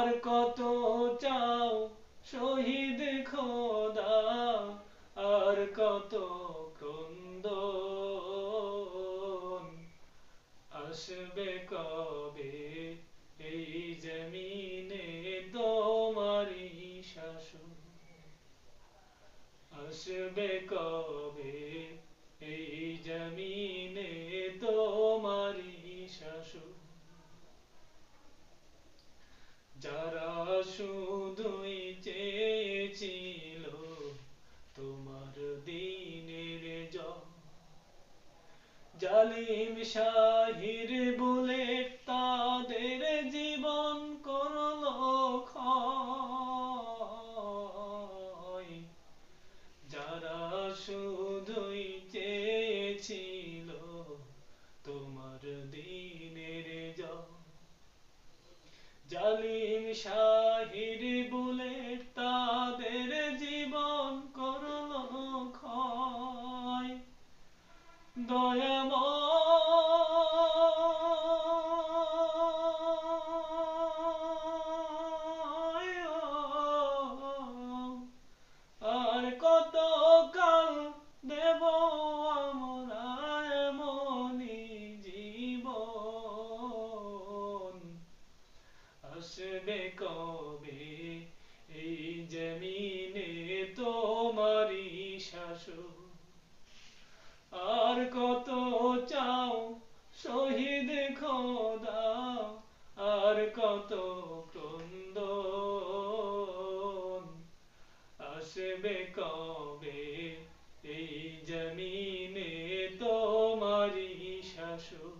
আর কত চাও শহীদ খোদা, আর কত ক্রন্দন, আসবে কবে এই জমিনে তোমারি শাসন, আসবে কবে এই জমিনে তোমারি শাসন। যারা শুধুই চেয়েছিল তোমার দিনের জয়, জালিম শাহির বুলেট তাদের জীবন করলো ক্ষয়। যারা শুধুই চেয়েছিল তোমার দিনের জয়, জালিম শাহির বুলেট তাদের জীবন করলো ক্ষয়। দয়াময়, আর কত কাল দেব আমরা এমনি জীবন, আসবে কবে এই জমিনে তোমারি শাসন। আর কত চাও শহীদ খোদা, আর কত ক্রন্দন, আসবে কবে এই জমিনে তোমারি শাসন।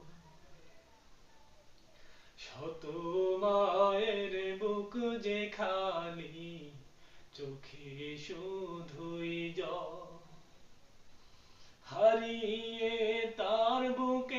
শত মায়ের বুক যে খালি, চোখে শুধুই জল, হারিয়ে তার বুক